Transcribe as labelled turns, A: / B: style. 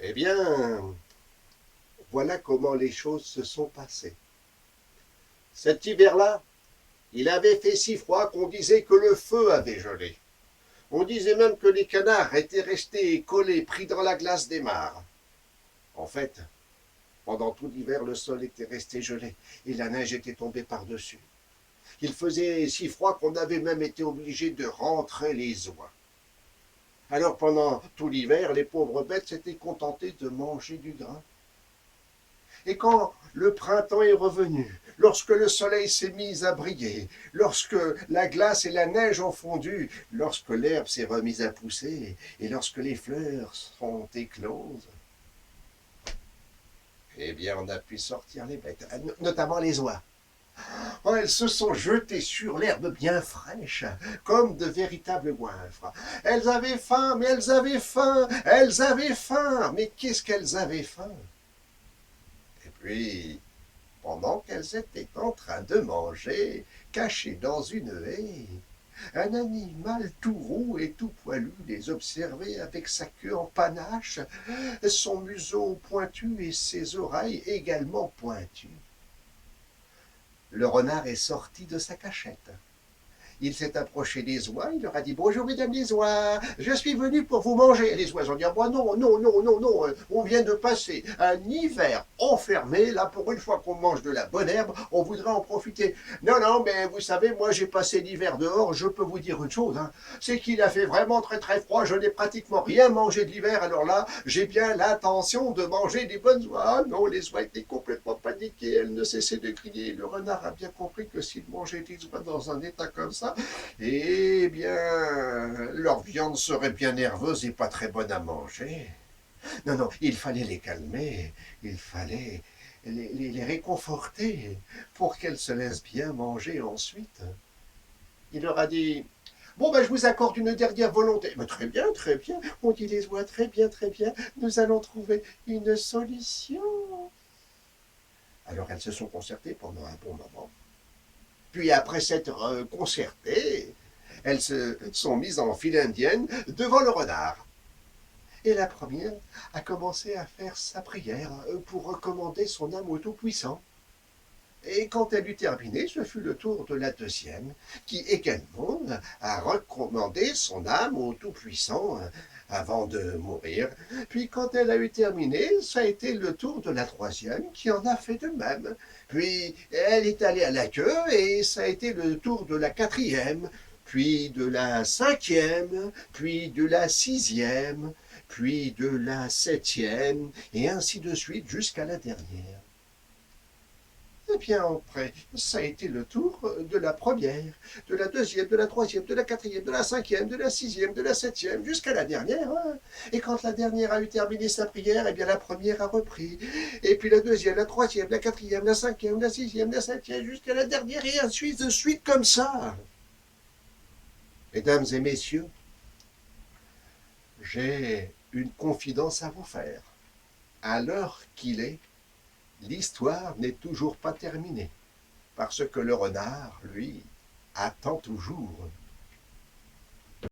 A: Eh bien, voilà comment les choses se sont passées. Cet hiver-là, il avait fait si froid qu'on disait que le feu avait gelé. On disait même que les canards étaient restés collés, pris dans la glace des mares. En fait, pendant tout l'hiver, le sol était resté gelé et la neige était tombée par-dessus. Il faisait si froid qu'on avait même été obligé de rentrer les oies. Alors pendant tout l'hiver, les pauvres bêtes s'étaient contentées de manger du grain. Et quand le printemps est revenu, lorsque le soleil s'est mis à briller, lorsque la glace et la neige ont fondu, lorsque l'herbe s'est remise à pousser, et lorsque les fleurs sont écloses, eh bien on a pu sortir les bêtes, notamment les oies. Oh, elles se sont jetées sur l'herbe bien fraîche, comme de véritables goinfres. Elles avaient faim, mais elles avaient faim, elles avaient faim, mais qu'est-ce qu'elles avaient faim? Et puis, pendant qu'elles étaient en train de manger, cachées dans une haie, un animal tout roux et tout poilu les observait avec sa queue en panache, son museau pointu et ses oreilles également pointues. Le renard est sorti de sa cachette. Il s'est approché des oies, il leur a dit « Bonjour mesdames les oies, je suis venu pour vous manger. » Et les oies ont dit « Non, non, non, non, non, on vient de passer un hiver enfermé, là pour une fois qu'on mange de la bonne herbe, on voudrait en profiter. » Non, non, mais vous savez, moi j'ai passé l'hiver dehors, je peux vous dire une chose, hein, c'est qu'il a fait vraiment très très froid, je n'ai pratiquement rien mangé de l'hiver, alors là, j'ai bien l'intention de manger des bonnes oies. Ah non, les oies étaient complètement paniquées, elles ne cessaient de crier. Le renard a bien compris que s'il mangeait des oies dans un état comme ça, eh bien, leur viande serait bien nerveuse et pas très bonne à manger. Non, non, il fallait les calmer, il fallait les réconforter pour qu'elles se laissent bien manger ensuite. Il leur a dit « Bon, ben, je vous accorde une dernière volonté. » « très bien, on dit les oies, très bien, nous allons trouver une solution. » Alors elles se sont concertées pendant un bon moment. Puis après s'être concertées, elles se sont mises en file indienne devant le renard. Et la première a commencé à faire sa prière pour recommander son âme au Tout-Puissant. Et quand elle eut terminé, ce fut le tour de la deuxième, qui également a recommandé son âme au Tout-Puissant avant de mourir. Puis quand elle a eu terminé, ça a été le tour de la troisième, qui en a fait de même. Puis elle est allée à la queue, et ça a été le tour de la quatrième, puis de la cinquième, puis de la sixième, puis de la septième, et ainsi de suite jusqu'à la dernière. Et bien après, ça a été le tour de la première, de la deuxième, de la troisième, de la quatrième, de la cinquième, de la sixième, de la septième, jusqu'à la dernière. Hein. Et quand la dernière a eu terminé sa prière, eh bien la première a repris. Et puis la deuxième, la troisième, la quatrième, la cinquième, la sixième, la septième, jusqu'à la dernière, et ainsi de suite comme ça. Mesdames et messieurs, j'ai une confidence à vous faire. À l'heure qu'il est, l'histoire n'est toujours pas terminée, parce que le renard, lui, attend toujours